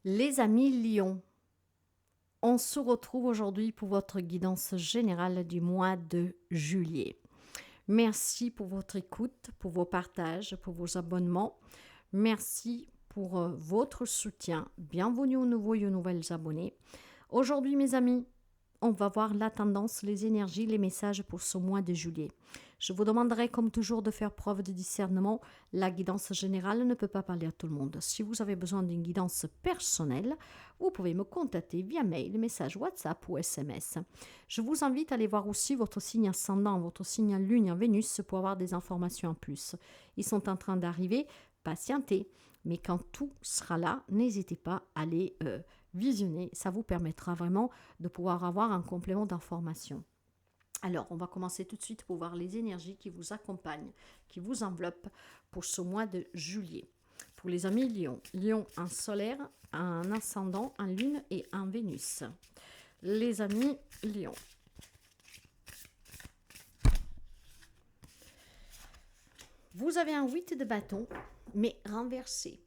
Les amis Lion, on se retrouve aujourd'hui pour votre guidance générale du mois de juillet. Merci pour votre écoute, pour vos partages, pour vos abonnements. Merci pour votre soutien. Bienvenue aux nouveaux et aux nouvelles abonnés. Aujourd'hui, mes amis, on va voir la tendance, les énergies, les messages pour ce mois de juillet. Je vous demanderai comme toujours de faire preuve de discernement. La guidance générale ne peut pas parler à tout le monde. Si vous avez besoin d'une guidance personnelle, vous pouvez me contacter via mail, message WhatsApp ou SMS. Je vous invite à aller voir aussi votre signe ascendant, votre signe lune en Vénus pour avoir des informations en plus. Ils sont en train d'arriver, patientez. Mais quand tout sera là, n'hésitez pas à les visionner. Ça vous permettra vraiment de pouvoir avoir un complément d'information. Alors, on va commencer tout de suite pour voir les énergies qui vous accompagnent, qui vous enveloppent pour ce mois de juillet. Pour les amis Lion, Lion un solaire, un ascendant, un lune et un Vénus. Les amis Lion. Vous avez un 8 de bâton, mais renversé.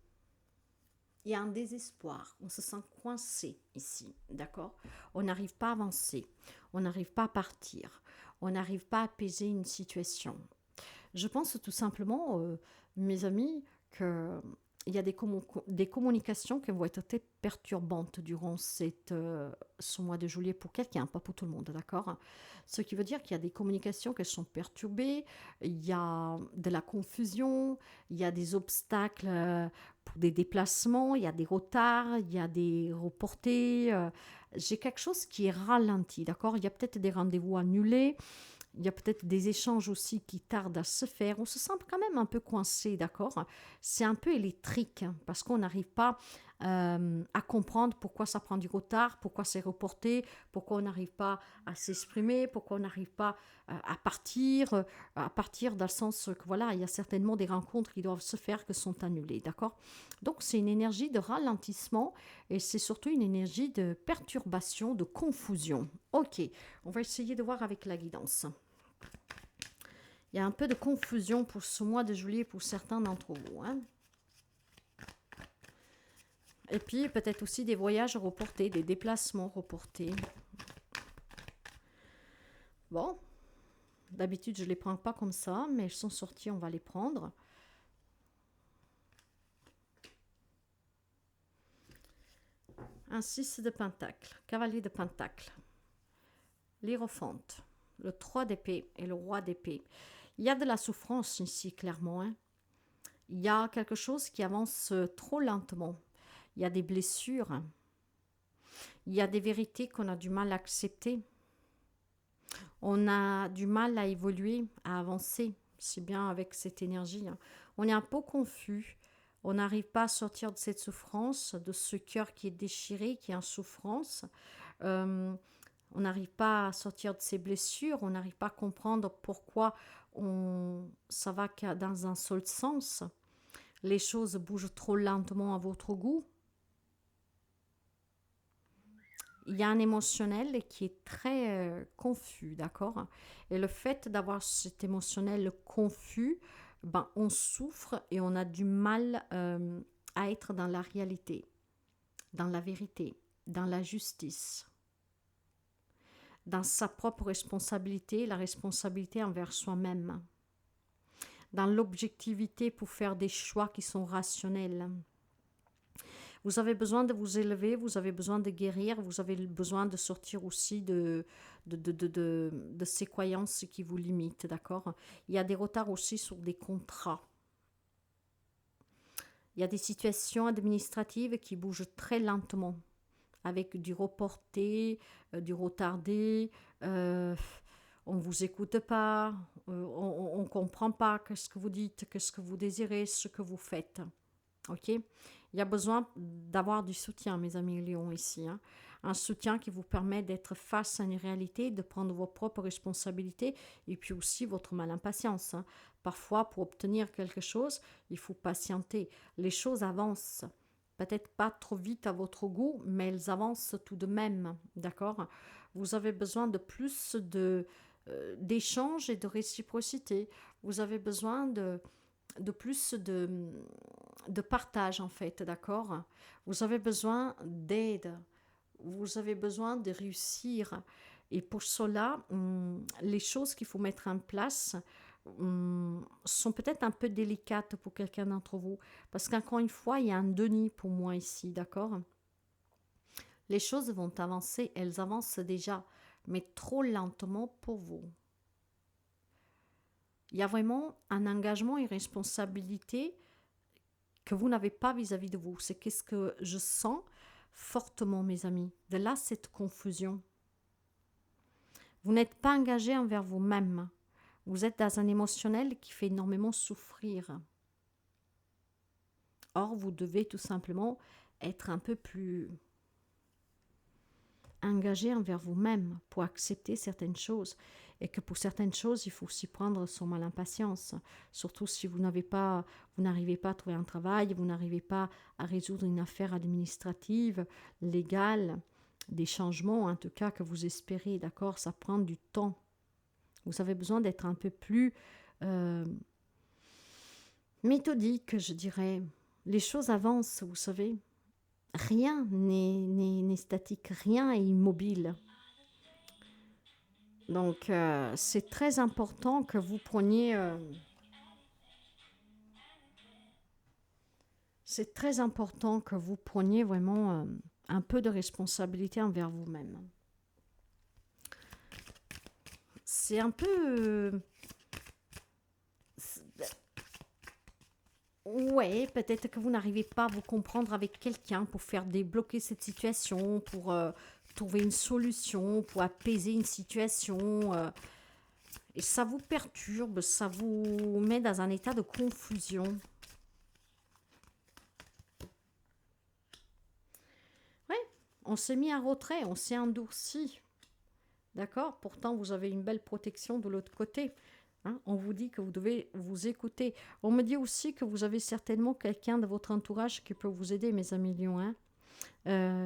Il y a un désespoir, on se sent coincé ici, d'accord? On n'arrive pas à avancer, on n'arrive pas à partir, on n'arrive pas à apaiser une situation. Je pense tout simplement, mes amis, que il y a des communications qui vont être très perturbantes durant ce mois de juillet pour quelqu'un, pas pour tout le monde, d'accord? Ce qui veut dire qu'il y a des communications qui sont perturbées, il y a de la confusion, il y a des obstacles pour des déplacements, il y a des retards, il y a des reportés. J'ai quelque chose qui est ralenti, d'accord? Il y a peut-être des rendez-vous annulés. Il y a peut-être des échanges aussi qui tardent à se faire. On se sent quand même un peu coincé, d'accord? C'est un peu électrique parce qu'on n'arrive pas à comprendre pourquoi ça prend du retard, pourquoi c'est reporté, pourquoi on n'arrive pas à s'exprimer, pourquoi on n'arrive pas à partir dans le sens que voilà, il y a certainement des rencontres qui doivent se faire que sont annulées, d'accord? Donc c'est une énergie de ralentissement et c'est surtout une énergie de perturbation, de confusion. Ok, on va essayer de voir avec la guidance. Il y a un peu de confusion pour ce mois de juillet pour certains d'entre vous. Hein. Et puis peut-être aussi des voyages reportés, des déplacements reportés. Bon, d'habitude je ne les prends pas comme ça, mais elles sont sorties, on va les prendre. Un 6 de pentacle, cavalier de pentacle, l'hiérophante, le 3 d'épée et le roi d'épée. Il y a de la souffrance ici, clairement. Hein. Il y a quelque chose qui avance trop lentement. Il y a des blessures. Il y a des vérités qu'on a du mal à accepter. On a du mal à évoluer, à avancer. C'est bien avec cette énergie. Hein. On est un peu confus. On n'arrive pas à sortir de cette souffrance, de ce cœur qui est déchiré, qui est en souffrance. On n'arrive pas à sortir de ces blessures. On n'arrive pas à comprendre pourquoi ça va dans un seul sens. Les choses bougent trop lentement à votre goût. Il y a un émotionnel qui est très confus, d'accord? Et le fait d'avoir cet émotionnel confus, ben, on souffre et on a du mal à être dans la réalité, dans la vérité, dans la justice, dans sa propre responsabilité, la responsabilité envers soi-même, dans l'objectivité pour faire des choix qui sont rationnels. Vous avez besoin de vous élever, vous avez besoin de guérir, vous avez besoin de sortir aussi de ces croyances qui vous limitent, d'accord? Il y a des retards aussi sur des contrats. Il y a des situations administratives qui bougent très lentement, avec du reporté, du retardé, on ne vous écoute pas, on ne comprend pas ce que vous dites, ce que vous désirez, ce que vous faites. Ok? Il y a besoin d'avoir du soutien, mes amis Lions, ici. Hein. Un soutien qui vous permet d'être face à une réalité, de prendre vos propres responsabilités et puis aussi votre mal-impatience. Hein. Parfois, pour obtenir quelque chose, il faut patienter. Les choses avancent. Peut-être pas trop vite à votre goût, mais elles avancent tout de même. D'accord? Vous avez besoin de plus d'échanges et de réciprocité. Vous avez besoin de plus de partage en fait, d'accord? Vous avez besoin d'aide, vous avez besoin de réussir. Et pour cela, les choses qu'il faut mettre en place sont peut-être un peu délicates pour quelqu'un d'entre vous. Parce qu'encore une fois, il y a un déni pour moi ici, d'accord? Les choses vont avancer, elles avancent déjà, mais trop lentement pour vous. Il y a vraiment un engagement et une responsabilité que vous n'avez pas vis-à-vis de vous. C'est qu'est-ce que je sens fortement, mes amis. De là, cette confusion. Vous n'êtes pas engagé envers vous-même. Vous êtes dans un émotionnel qui fait énormément souffrir. Or, vous devez tout simplement être un peu plus engagé envers vous-même pour accepter certaines choses. Et que pour certaines choses, il faut s'y prendre son mal impatience. Surtout si vous n'arrivez pas à trouver un travail, vous n'arrivez pas à résoudre une affaire administrative, légale, des changements en tout cas que vous espérez, d'accord? Ça prend du temps. Vous avez besoin d'être un peu plus méthodique, je dirais. Les choses avancent, vous savez. Rien n'est statique, rien est immobile. Donc, c'est très important que vous preniez... c'est très important que vous preniez vraiment un peu de responsabilité envers vous-même. C'est un peu... ouais, peut-être que vous n'arrivez pas à vous comprendre avec quelqu'un pour faire débloquer cette situation, pour trouver une solution, pour apaiser une situation. Et ça vous perturbe, ça vous met dans un état de confusion. Ouais, on s'est mis en retrait, on s'est endurci. D'accord? Pourtant, vous avez une belle protection de l'autre côté. Hein, on vous dit que vous devez vous écouter. On me dit aussi que vous avez certainement quelqu'un de votre entourage qui peut vous aider, mes amis lions. Hein?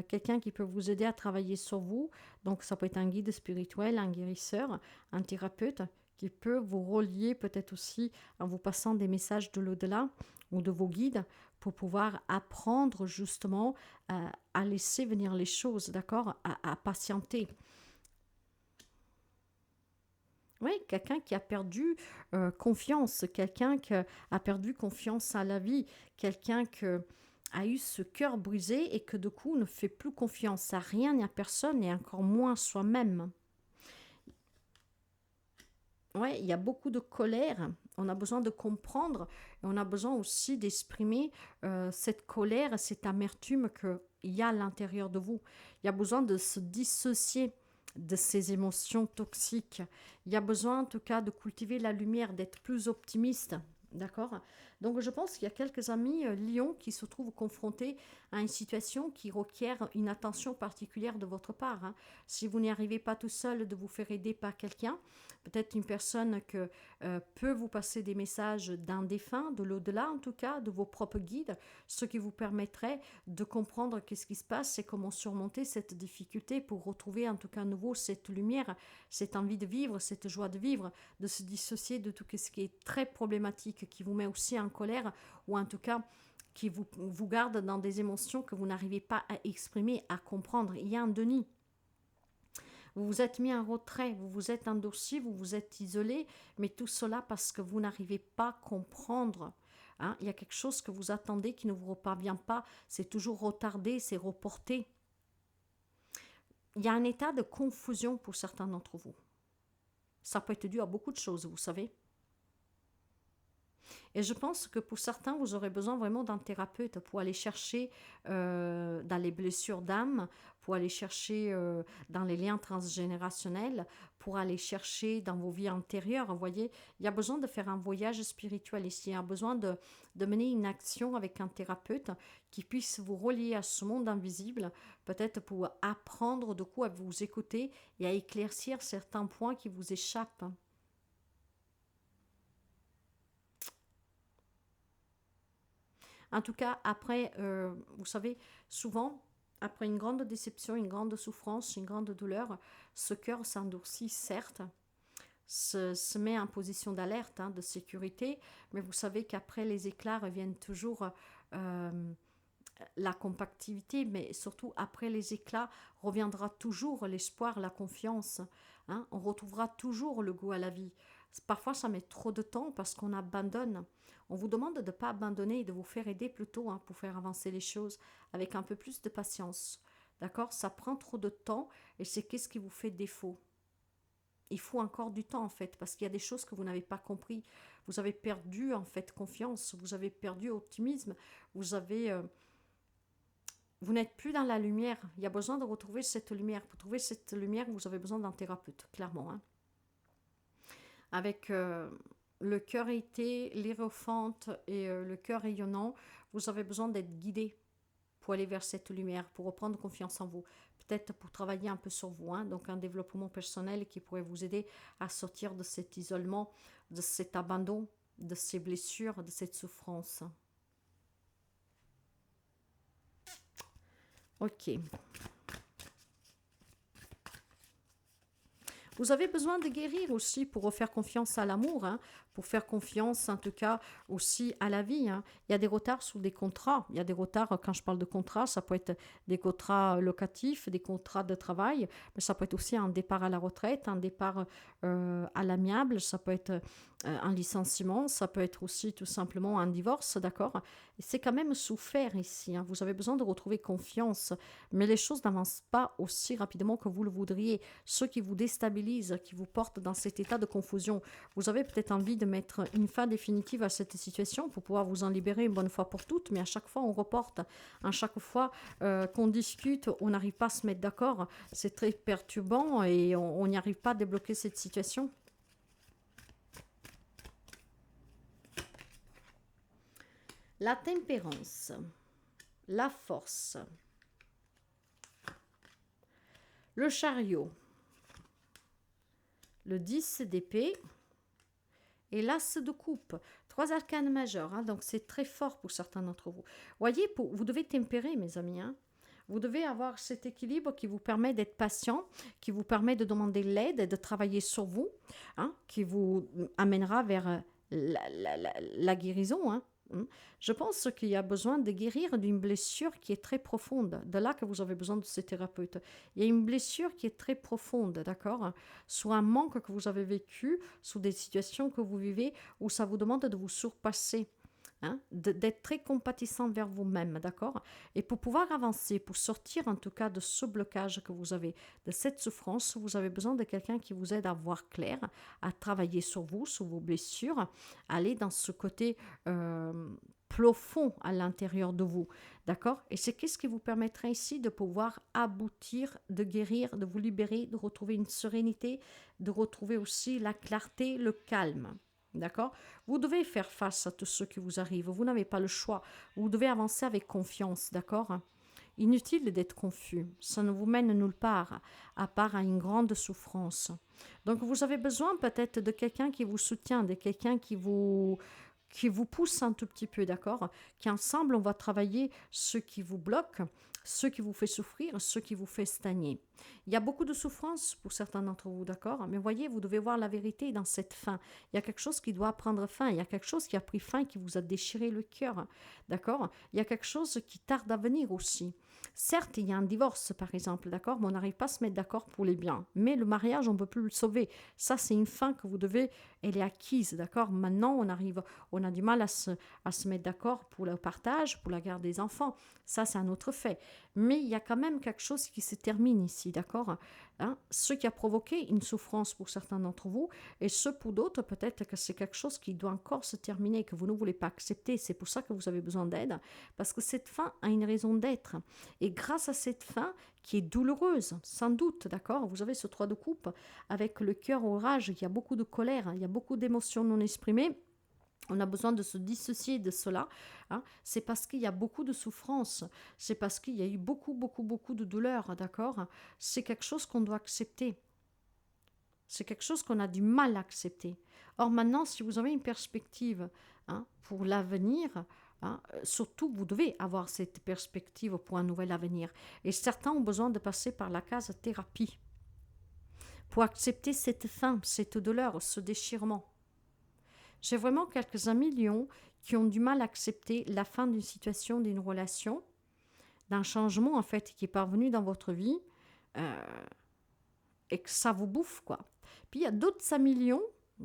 Quelqu'un qui peut vous aider à travailler sur vous. Donc, ça peut être un guide spirituel, un guérisseur, un thérapeute qui peut vous relier peut-être aussi en vous passant des messages de l'au-delà ou de vos guides pour pouvoir apprendre justement à laisser venir les choses, d'accord? À patienter. Oui, quelqu'un qui a perdu confiance, quelqu'un qui a perdu confiance à la vie, quelqu'un qui a eu ce cœur brisé et que de coup ne fait plus confiance à rien ni à personne et encore moins à soi-même. Oui, il y a beaucoup de colère, on a besoin de comprendre et on a besoin aussi d'exprimer cette colère, cette amertume qu'il y a à l'intérieur de vous. Il y a besoin de se dissocier de ces émotions toxiques. Il y a besoin en tout cas de cultiver la lumière, d'être plus optimiste. D'accord? Donc je pense qu'il y a quelques amis lions qui se trouvent confrontés à une situation qui requiert une attention particulière de votre part. Hein. Si vous n'y arrivez pas tout seul, de vous faire aider par quelqu'un, peut-être une personne que peut vous passer des messages d'un défunt, de l'au-delà en tout cas, de vos propres guides, ce qui vous permettrait de comprendre qu'est-ce qui se passe et comment surmonter cette difficulté pour retrouver en tout cas à nouveau cette lumière, cette envie de vivre, cette joie de vivre, de se dissocier de tout ce qui est très problématique, qui vous met aussi en colère ou en tout cas qui vous garde dans des émotions que vous n'arrivez pas à exprimer, à comprendre. Il y a un déni. Vous vous êtes mis en retrait, vous vous êtes endurci, vous vous êtes isolé, mais tout cela parce que vous n'arrivez pas à comprendre. Hein, il y a quelque chose que vous attendez qui ne vous parvient pas, c'est toujours retardé, c'est reporté. Il y a un état de confusion pour certains d'entre vous. Ça peut être dû à beaucoup de choses, vous savez. Et je pense que pour certains, vous aurez besoin vraiment d'un thérapeute pour aller chercher dans les blessures d'âme, pour aller chercher dans les liens transgénérationnels, pour aller chercher dans vos vies antérieures. Vous voyez, il y a besoin de faire un voyage spirituel ici. Il y a besoin de mener une action avec un thérapeute qui puisse vous relier à ce monde invisible, peut-être pour apprendre de quoi à vous écouter et à éclaircir certains points qui vous échappent. En tout cas, après, vous savez, souvent, après une grande déception, une grande souffrance, une grande douleur, ce cœur s'endurcit, certes, se met en position d'alerte, hein, de sécurité, mais vous savez qu'après les éclats reviennent toujours la compactivité, mais surtout après les éclats reviendra toujours l'espoir, la confiance, hein. On retrouvera toujours le goût à la vie. Parfois ça met trop de temps parce qu'on abandonne. On vous demande de ne pas abandonner et de vous faire aider plutôt, hein, pour faire avancer les choses avec un peu plus de patience. D'accord? Ça prend trop de temps et c'est qu'est-ce qui vous fait défaut. Il faut encore du temps en fait, parce qu'il y a des choses que vous n'avez pas compris. Vous avez perdu en fait confiance, vous avez perdu optimisme, vous n'êtes plus dans la lumière. Il y a besoin de retrouver cette lumière. Pour trouver cette lumière, vous avez besoin d'un thérapeute, clairement, hein. Avec le cœur été, l'hiérophante et le cœur rayonnant, vous avez besoin d'être guidé pour aller vers cette lumière, pour reprendre confiance en vous. Peut-être pour travailler un peu sur vous, hein, donc un développement personnel qui pourrait vous aider à sortir de cet isolement, de cet abandon, de ces blessures, de cette souffrance. Ok. Vous avez besoin de guérir aussi pour refaire confiance à l'amour, hein, pour faire confiance en tout cas aussi à la vie, hein. Il y a des retards sur des contrats. Il y a des retards, quand je parle de contrats, ça peut être des contrats locatifs, des contrats de travail, mais ça peut être aussi un départ à la retraite, un départ à l'amiable, ça peut être un licenciement, ça peut être aussi tout simplement un divorce, d'accord? Et c'est quand même souffert ici, hein. Vous avez besoin de retrouver confiance, mais les choses n'avancent pas aussi rapidement que vous le voudriez. Ceux qui vous déstabilisent, qui vous portent dans cet état de confusion, vous avez peut-être envie de mettre une fin définitive à cette situation pour pouvoir vous en libérer une bonne fois pour toutes, mais à chaque fois on reporte. À chaque fois qu'on discute, on n'arrive pas à se mettre d'accord. C'est très perturbant et on n'y arrive pas à débloquer cette situation. La tempérance, la force, le chariot, le 10 d'épée et l'as de coupe. 3 arcanes majeurs, hein, donc c'est très fort pour certains d'entre vous. Voyez, vous devez tempérer, mes amis, hein. Vous devez avoir cet équilibre qui vous permet d'être patient, qui vous permet de demander l'aide et de travailler sur vous, hein, qui vous amènera vers la guérison, hein. Je pense qu'il y a besoin de guérir d'une blessure qui est très profonde. De là que vous avez besoin de ce thérapeute. Il y a une blessure qui est très profonde, d'accord? Soit un manque que vous avez vécu, sous des situations que vous vivez, où ça vous demande de vous surpasser. Hein, d'être très compatissant vers vous-même, d'accord? Et pour pouvoir avancer, pour sortir en tout cas de ce blocage que vous avez, de cette souffrance, vous avez besoin de quelqu'un qui vous aide à voir clair, à travailler sur vous, sur vos blessures, à aller dans ce côté profond à l'intérieur de vous, d'accord? Et c'est qu'est-ce qui vous permettra ici de pouvoir aboutir, de guérir, de vous libérer, de retrouver une sérénité, de retrouver aussi la clarté, le calme. D'accord? Vous devez faire face à tout ce qui vous arrive. Vous n'avez pas le choix. Vous devez avancer avec confiance. D'accord? Inutile d'être confus. Ça ne vous mène nulle part, à part à une grande souffrance. Donc vous avez besoin peut-être de quelqu'un qui vous soutient, de quelqu'un qui vous pousse un tout petit peu, d'accord? Qu'ensemble, on va travailler ce qui vous bloque, ce qui vous fait souffrir, ce qui vous fait stagner. Il y a beaucoup de souffrance pour certains d'entre vous, d'accord? Mais voyez, vous devez voir la vérité dans cette fin. Il y a quelque chose qui doit prendre fin. Il y a quelque chose qui a pris fin, qui vous a déchiré le cœur, d'accord? Il y a quelque chose qui tarde à venir aussi. Certes, il y a un divorce, par exemple, d'accord? Mais on n'arrive pas à se mettre d'accord pour les biens. Mais le mariage, on ne peut plus le sauver. Ça, c'est une fin que vous devez... Elle est acquise, d'accord? Maintenant, on a du mal à se mettre d'accord pour le partage, pour la garde des enfants. Ça, c'est un autre fait. Mais il y a quand même quelque chose qui se termine ici, d'accord? Hein? Ce qui a provoqué une souffrance pour certains d'entre vous, et ce pour d'autres, peut-être que c'est quelque chose qui doit encore se terminer, que vous ne voulez pas accepter. C'est pour ça que vous avez besoin d'aide, parce que cette fin a une raison d'être. Et grâce à cette fin, qui est douloureuse, sans doute, d'accord? Vous avez ce 3 de coupe, avec le cœur au rage, il y a beaucoup de colère, il y a beaucoup d'émotions non exprimées. On a besoin de se dissocier de cela, hein. C'est parce qu'il y a beaucoup de souffrance, c'est parce qu'il y a eu beaucoup, beaucoup, beaucoup de douleur, d'accord? C'est quelque chose qu'on doit accepter. C'est quelque chose qu'on a du mal à accepter. Or maintenant, si vous avez une perspective, hein, pour l'avenir, hein, surtout vous devez avoir cette perspective pour un nouvel avenir. Et certains ont besoin de passer par la case thérapie pour accepter cette fin, cette douleur, ce déchirement. J'ai vraiment quelques amis lions qui ont du mal à accepter la fin d'une situation, d'une relation, d'un changement en fait qui est parvenu dans votre vie et que ça vous bouffe quoi. Puis il y a d'autres amis lions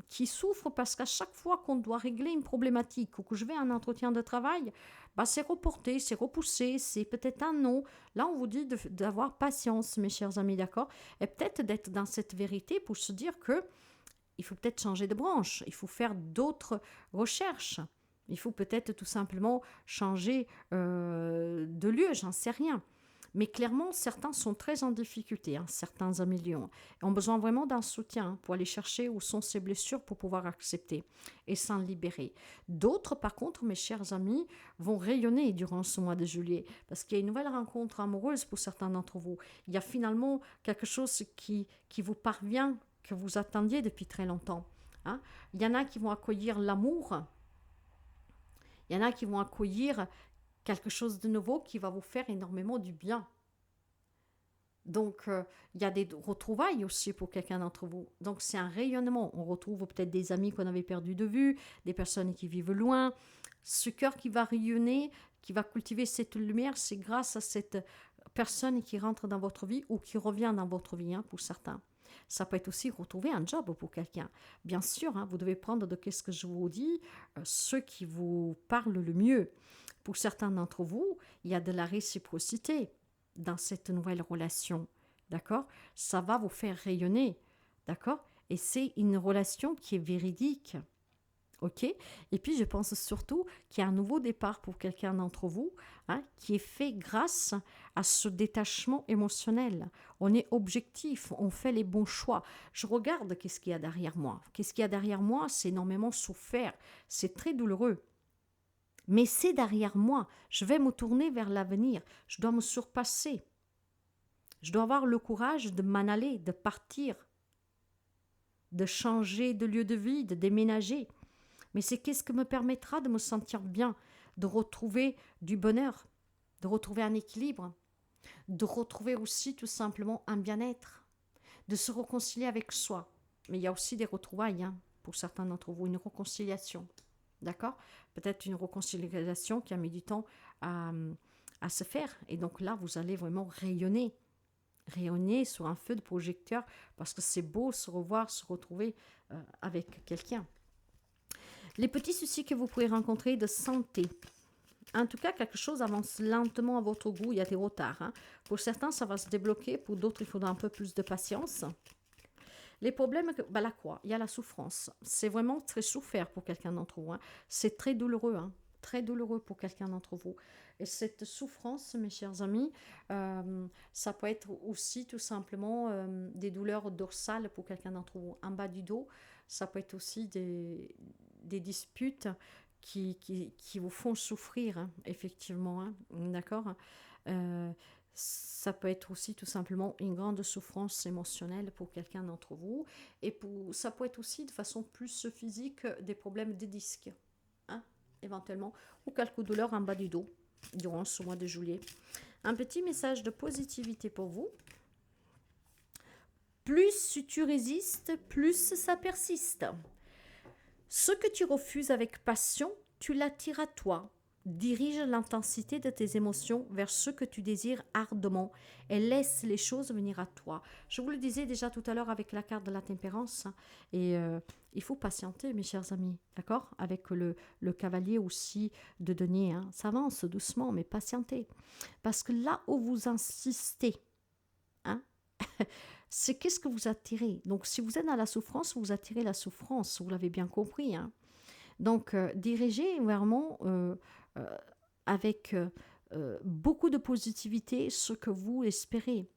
qui souffrent parce qu'à chaque fois qu'on doit régler une problématique ou que je vais à un entretien de travail, bah c'est reporté, c'est repoussé, c'est peut-être un non. Là, on vous dit d'avoir patience, mes chers amis, d'accord? Et peut-être d'être dans cette vérité pour se dire que il faut peut-être changer de branche, il faut faire d'autres recherches. Il faut peut-être tout simplement changer de lieu, j'en sais rien. Mais clairement, certains sont très en difficulté, hein, certains amis lions, et ont besoin vraiment d'un soutien pour aller chercher où sont ces blessures pour pouvoir accepter et s'en libérer. D'autres, par contre, mes chers amis, vont rayonner durant ce mois de juillet, parce qu'il y a une nouvelle rencontre amoureuse pour certains d'entre vous. Il y a finalement quelque chose qui vous parvient, que vous attendiez depuis très longtemps. Hein. Il y en a qui vont accueillir l'amour, il y en a qui vont accueillir quelque chose de nouveau qui va vous faire énormément du bien. Donc, il y a des retrouvailles aussi pour quelqu'un d'entre vous. Donc, c'est un rayonnement. On retrouve peut-être des amis qu'on avait perdus de vue, des personnes qui vivent loin. Ce cœur qui va rayonner, qui va cultiver cette lumière, c'est grâce à cette personne qui rentre dans votre vie ou qui revient dans votre vie, hein, pour certains. Ça peut être aussi retrouver un job pour quelqu'un. Bien sûr, hein, vous devez prendre de ce que je vous dis, ceux qui vous parlent le mieux. Pour certains d'entre vous, il y a de la réciprocité dans cette nouvelle relation, d'accord? Ça va vous faire rayonner, d'accord? Et c'est une relation qui est véridique, ok? Et puis, je pense surtout qu'il y a un nouveau départ pour quelqu'un d'entre vous, hein, qui est fait grâce à ce détachement émotionnel. On est objectif, on fait les bons choix. Je regarde qu'est-ce qu'il y a derrière moi. Qu'est-ce qu'il y a derrière moi? C'est énormément souffert, c'est très douloureux. Mais c'est derrière moi. Je vais me tourner vers l'avenir. Je dois me surpasser. Je dois avoir le courage de m'en aller, de partir, de changer de lieu de vie, de déménager. Mais c'est qu'est-ce qui me permettra de me sentir bien, de retrouver du bonheur, de retrouver un équilibre, de retrouver aussi tout simplement un bien-être, de se réconcilier avec soi. Mais il y a aussi des retrouvailles, hein, pour certains d'entre vous, une réconciliation. D'accord? Peut-être une réconciliation qui a mis du temps à se faire. Et donc là, vous allez vraiment rayonner. Rayonner sur un feu de projecteur parce que c'est beau se revoir, se retrouver avec quelqu'un. Les petits soucis que vous pouvez rencontrer de santé. En tout cas, quelque chose avance lentement à votre goût. Il y a des retards. Hein. Pour certains, ça va se débloquer. Pour d'autres, il faudra un peu plus de patience. Les problèmes, la quoi? Il y a la souffrance. C'est vraiment très souffert pour quelqu'un d'entre vous. Hein. C'est très douloureux, hein. Très douloureux pour quelqu'un d'entre vous. Et cette souffrance, mes chers amis, ça peut être aussi tout simplement des douleurs dorsales pour quelqu'un d'entre vous. En bas du dos, ça peut être aussi des disputes qui vous font souffrir, hein, effectivement. Hein, d'accord? Ça peut être aussi tout simplement une grande souffrance émotionnelle pour quelqu'un d'entre vous. Et ça peut être aussi de façon plus physique des problèmes de disques, hein, éventuellement, ou quelques douleurs en bas du dos durant ce mois de juillet. Un petit message de positivité pour vous. Plus tu résistes, plus ça persiste. Ce que tu refuses avec passion, tu l'attires à toi. Dirige l'intensité de tes émotions vers ce que tu désires ardemment et laisse les choses venir à toi. Je vous le disais déjà tout à l'heure avec la carte de la tempérance. Et il faut patienter, mes chers amis, d'accord? Avec le cavalier aussi de denier. Hein. Ça avance doucement, mais patientez. Parce que là où vous insistez, hein, c'est qu'est-ce que vous attirez. Donc, si vous êtes dans la souffrance, vous attirez la souffrance. Vous l'avez bien compris. Hein. Donc, dirigez vraiment avec beaucoup de positivité ce que vous espérez.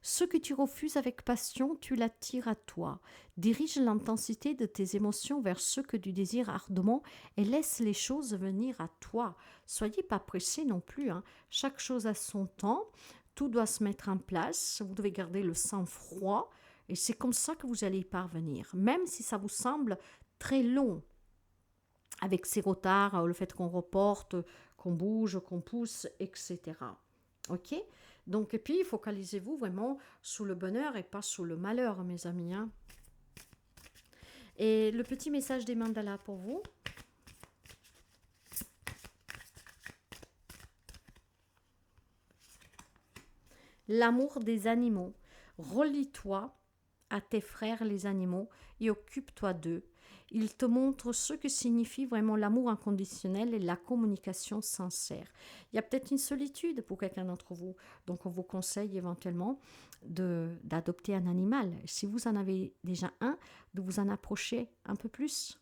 Ce que tu refuses avec passion, tu l'attires à toi. Dirige l'intensité de tes émotions vers ce que tu désires ardemment et laisse les choses venir à toi. Soyez pas pressés non plus. Hein. Chaque chose a son temps. Tout doit se mettre en place. Vous devez garder le sang-froid. Et c'est comme ça que vous allez y parvenir. Même si ça vous semble très long. Avec ces retards, le fait qu'on reporte, qu'on bouge, qu'on pousse, etc. Ok? Donc, et puis, focalisez-vous vraiment sur le bonheur et pas sur le malheur, mes amis. Hein. Et le petit message des mandalas pour vous. L'amour des animaux. Relie-toi à tes frères les animaux et occupe-toi d'eux. Ils te montrent ce que signifie vraiment l'amour inconditionnel et la communication sincère. Il y a peut-être une solitude pour quelqu'un d'entre vous, donc on vous conseille éventuellement d'adopter un animal. Si vous en avez déjà un, de vous en approcher un peu plus.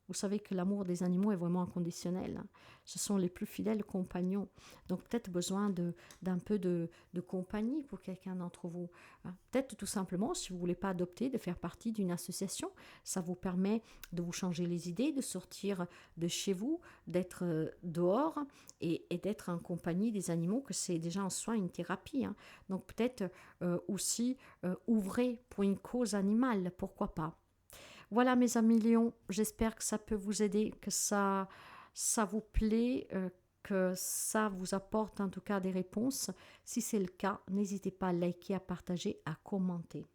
Vous savez que l'amour des animaux est vraiment inconditionnel. Hein. Ce sont les plus fidèles compagnons. Donc peut-être besoin d'un peu de compagnie pour quelqu'un d'entre vous. Hein. Peut-être tout simplement, si vous ne voulez pas adopter, de faire partie d'une association. Ça vous permet de vous changer les idées, de sortir de chez vous, d'être dehors et d'être en compagnie des animaux, que c'est déjà en soi une thérapie. Hein. Donc peut-être aussi ouvrez pour une cause animale, pourquoi pas. Voilà mes amis lions, j'espère que ça peut vous aider, que ça vous plaît, que ça vous apporte en tout cas des réponses. Si c'est le cas, n'hésitez pas à liker, à partager, à commenter.